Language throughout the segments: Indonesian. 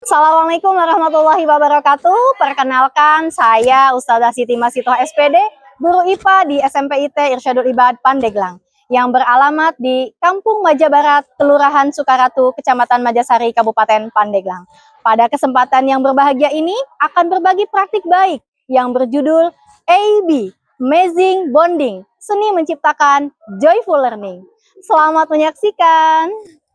Assalamualaikum warahmatullahi wabarakatuh. Perkenalkan, saya Ustazah Siti Masitoh SPD, guru IPA di SMP IT Irsyadul Ibad Pandeglang, yang beralamat di Kampung Maja Barat, Kelurahan Sukaratu, Kecamatan Majasari, Kabupaten Pandeglang. Pada kesempatan yang berbahagia ini, akan berbagi praktik baik yang berjudul AB, Amazing Bonding, Seni Menciptakan Joyful Learning. Selamat menyaksikan.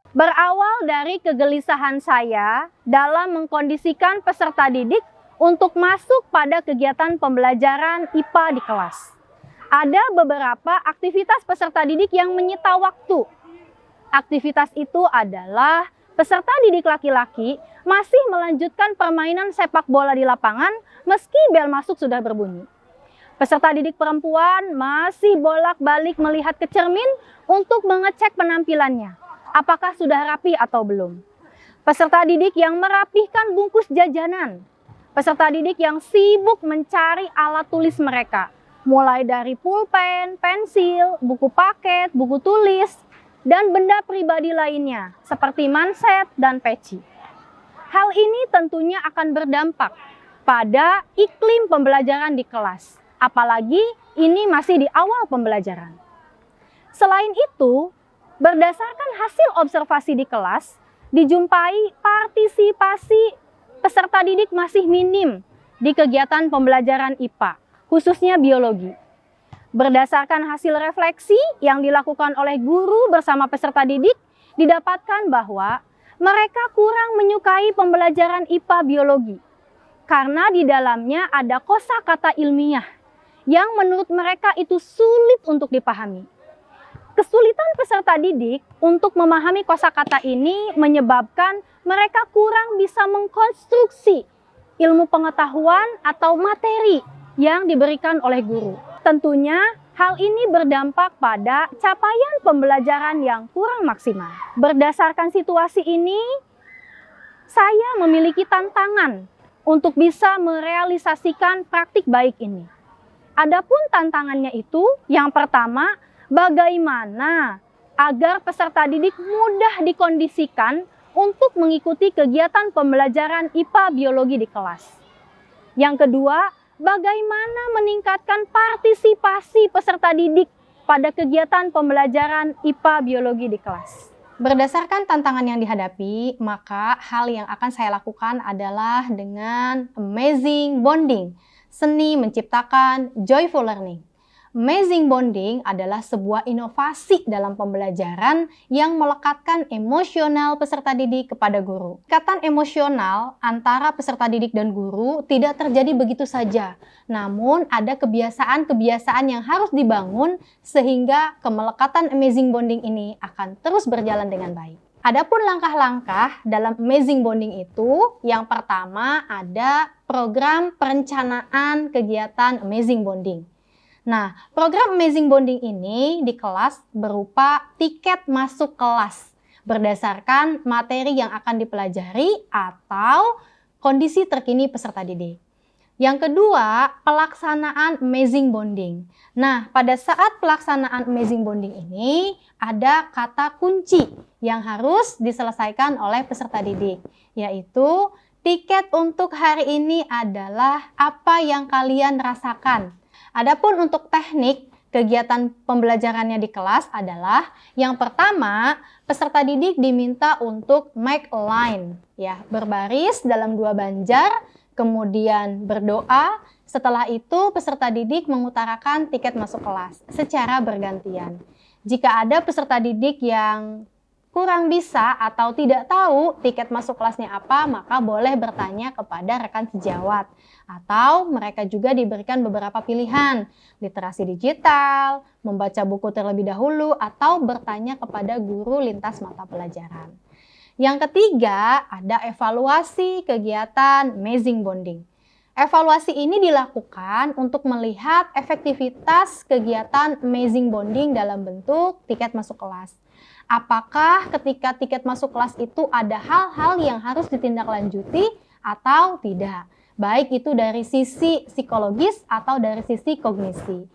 Berawal dari kegelisahan saya dalam mengkondisikan peserta didik untuk masuk pada kegiatan pembelajaran IPA di kelas. Ada beberapa aktivitas peserta didik yang menyita waktu. Aktivitas itu adalah peserta didik laki-laki masih melanjutkan permainan sepak bola di lapangan meski bel masuk sudah berbunyi. Peserta didik perempuan masih bolak-balik melihat ke cermin untuk mengecek penampilannya. Apakah sudah rapi atau belum? Peserta didik yang merapihkan bungkus jajanan. Peserta didik yang sibuk mencari alat tulis mereka. Mulai dari pulpen, pensil, buku paket, buku tulis, dan benda pribadi lainnya seperti manset dan peci. Hal ini tentunya akan berdampak pada iklim pembelajaran di kelas. Apalagi ini masih di awal pembelajaran. Selain itu, berdasarkan hasil observasi di kelas, dijumpai partisipasi peserta didik masih minim di kegiatan pembelajaran IPA, khususnya biologi. Berdasarkan hasil refleksi yang dilakukan oleh guru bersama peserta didik, didapatkan bahwa mereka kurang menyukai pembelajaran IPA biologi, karena di dalamnya ada kosakata ilmiah yang menurut mereka itu sulit untuk dipahami. Kesulitan peserta didik untuk memahami kosakata ini menyebabkan mereka kurang bisa mengkonstruksi ilmu pengetahuan atau materi yang diberikan oleh guru. Tentunya hal ini berdampak pada capaian pembelajaran yang kurang maksimal. Berdasarkan situasi ini, saya memiliki tantangan untuk bisa merealisasikan praktik baik ini. Adapun tantangannya itu, yang pertama, bagaimana agar peserta didik mudah dikondisikan untuk mengikuti kegiatan pembelajaran IPA biologi di kelas. Yang kedua, bagaimana meningkatkan partisipasi peserta didik pada kegiatan pembelajaran IPA biologi di kelas. Berdasarkan tantangan yang dihadapi, maka hal yang akan saya lakukan adalah dengan amazing bonding, seni menciptakan joyful learning. Amazing bonding adalah sebuah inovasi dalam pembelajaran yang melekatkan emosional peserta didik kepada guru. Ikatan emosional antara peserta didik dan guru tidak terjadi begitu saja, namun ada kebiasaan-kebiasaan yang harus dibangun sehingga kemelekatan amazing bonding ini akan terus berjalan dengan baik. Adapun langkah-langkah dalam amazing bonding itu, yang pertama ada program perencanaan kegiatan amazing bonding. Nah, program Amazing Bonding ini di kelas berupa tiket masuk kelas berdasarkan materi yang akan dipelajari atau kondisi terkini peserta didik. Yang kedua, pelaksanaan Amazing Bonding. Nah, pada saat pelaksanaan Amazing Bonding ini ada kata kunci yang harus diselesaikan oleh peserta didik, yaitu tiket untuk hari ini adalah apa yang kalian rasakan. Adapun untuk teknik kegiatan pembelajarannya di kelas adalah yang pertama, peserta didik diminta untuk make a line, ya, berbaris dalam dua banjar, kemudian berdoa. Setelah itu peserta didik mengutarakan tiket masuk kelas secara bergantian. Jika ada peserta didik yang kurang bisa atau tidak tahu tiket masuk kelasnya apa, maka boleh bertanya kepada rekan sejawat. Atau mereka juga diberikan beberapa pilihan, literasi digital, membaca buku terlebih dahulu, atau bertanya kepada guru lintas mata pelajaran. Yang ketiga, ada evaluasi kegiatan Amazing Bonding. Evaluasi ini dilakukan untuk melihat efektivitas kegiatan Amazing Bonding dalam bentuk tiket masuk kelas. Apakah ketika tiket masuk kelas itu ada hal-hal yang harus ditindaklanjuti atau tidak? Baik itu dari sisi psikologis atau dari sisi kognisi.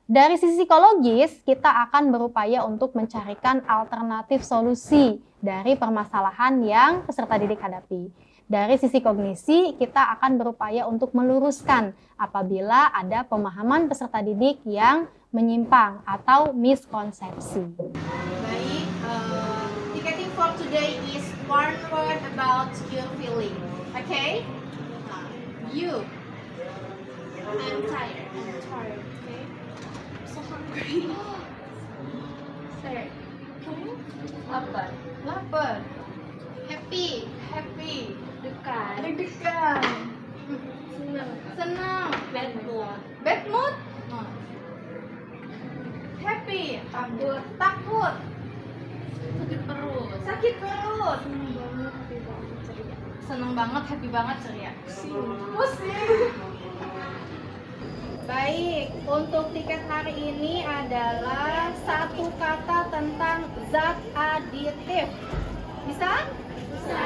Dari sisi psikologis, kita akan berupaya untuk mencarikan alternatif solusi dari permasalahan yang peserta didik hadapi. Dari sisi kognisi, kita akan berupaya untuk meluruskan apabila ada pemahaman peserta didik yang menyimpang atau miskonsepsi. Baik, ticketing for today is one word about your feeling. Okay? You. I'm tired. Okay? So hungry. Sad. Lapar. Happy. Deg-degan. Senang. Bad mood. Happy. Takut. Sakit perut. Senang banget, happy banget, ceria. Pusing. Baik, untuk tiket hari ini adalah satu kata tentang zat aditif. Bisa? Bisa.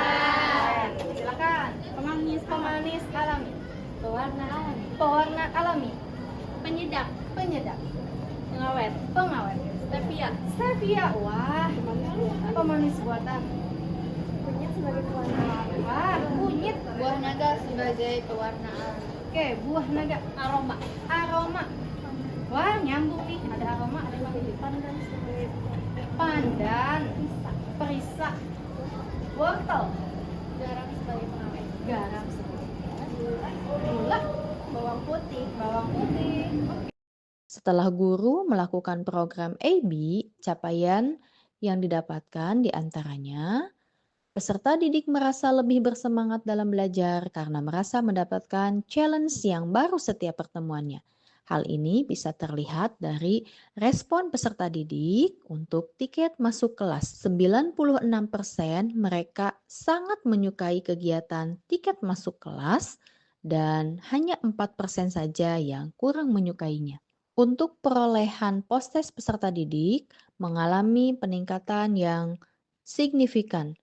Silakan. Pemanis alami. Pewarna alami. Penyedap. Pengawet. Stevia. Wah, pemanis buatan. Kunyit sebagai pewarna. Wah, kunyit. Buah naga sebagai pewarna alam. Oke, buah naga. Aroma. Wah, nyambung nih. Ada aroma, ada pandan. Perisa. Wortel. Garam sebagai pengawet. Gula. Bawang putih. Setelah guru melakukan program AB, capaian yang didapatkan diantaranya peserta didik merasa lebih bersemangat dalam belajar karena merasa mendapatkan challenge yang baru setiap pertemuannya. Hal ini bisa terlihat dari respon peserta didik untuk tiket masuk kelas. 96% mereka sangat menyukai kegiatan tiket masuk kelas dan hanya 4% saja yang kurang menyukainya. Untuk perolehan postes peserta didik mengalami peningkatan yang signifikan,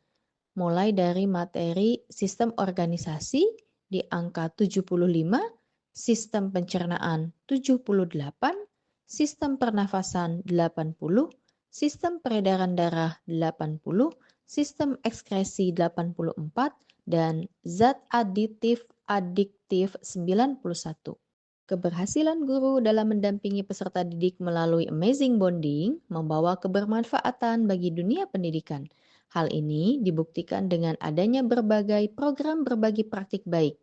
mulai dari materi sistem organisasi di angka 75, sistem pencernaan 78, sistem pernafasan 80, sistem peredaran darah 80, sistem ekskresi 84, dan zat adiktif 91. Keberhasilan guru dalam mendampingi peserta didik melalui Amazing Bonding membawa kebermanfaatan bagi dunia pendidikan. Hal ini dibuktikan dengan adanya berbagai program berbagi praktik baik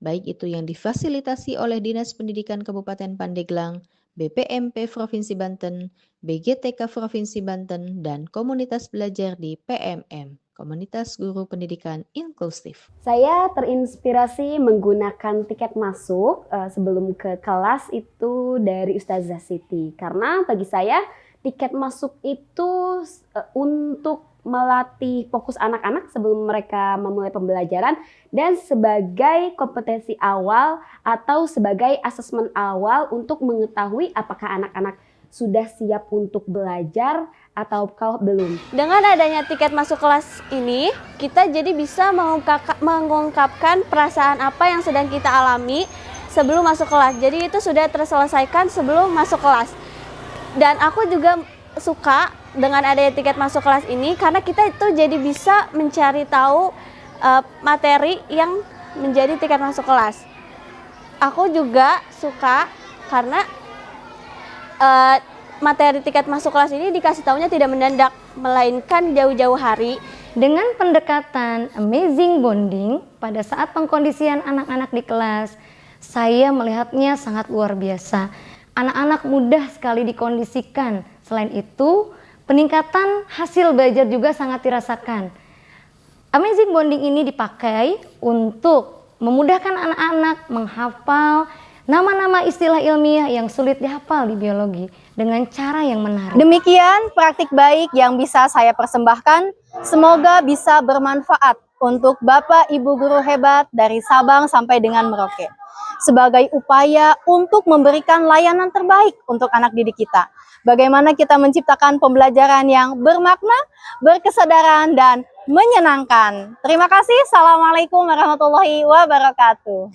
itu yang difasilitasi oleh Dinas Pendidikan Kabupaten Pandeglang, BPMP Provinsi Banten, BGTK Provinsi Banten, dan komunitas belajar di PMM, Komunitas Guru Pendidikan Inklusif. Saya terinspirasi menggunakan tiket masuk sebelum ke kelas itu dari Ustazah Siti. Karena bagi saya tiket masuk itu untuk melatih fokus anak-anak sebelum mereka memulai pembelajaran dan sebagai kompetensi awal atau sebagai asesmen awal untuk mengetahui apakah anak-anak sudah siap untuk belajar atau belum. Dengan adanya tiket masuk kelas ini, kita jadi bisa mengungkapkan perasaan apa yang sedang kita alami sebelum masuk kelas. Jadi itu sudah terselesaikan sebelum masuk kelas. Dan aku juga suka dengan adanya tiket masuk kelas ini karena kita itu jadi bisa mencari tahu materi yang menjadi tiket masuk kelas. Aku juga suka karena materi tiket masuk kelas ini dikasih taunya tidak mendadak, melainkan jauh-jauh hari. Dengan pendekatan Amazing Bonding pada saat pengkondisian anak-anak di kelas, saya melihatnya sangat luar biasa. Anak-anak mudah sekali dikondisikan. Selain itu, peningkatan hasil belajar juga sangat dirasakan. Amazing Bonding ini dipakai untuk memudahkan anak-anak menghafal nama-nama istilah ilmiah yang sulit dihafal di biologi dengan cara yang menarik. Demikian praktik baik yang bisa saya persembahkan. Semoga bisa bermanfaat untuk Bapak Ibu guru hebat dari Sabang sampai dengan Merauke. Sebagai upaya untuk memberikan layanan terbaik untuk anak didik kita. Bagaimana kita menciptakan pembelajaran yang bermakna, berkesadaran, dan menyenangkan. Terima kasih. Assalamualaikum warahmatullahi wabarakatuh.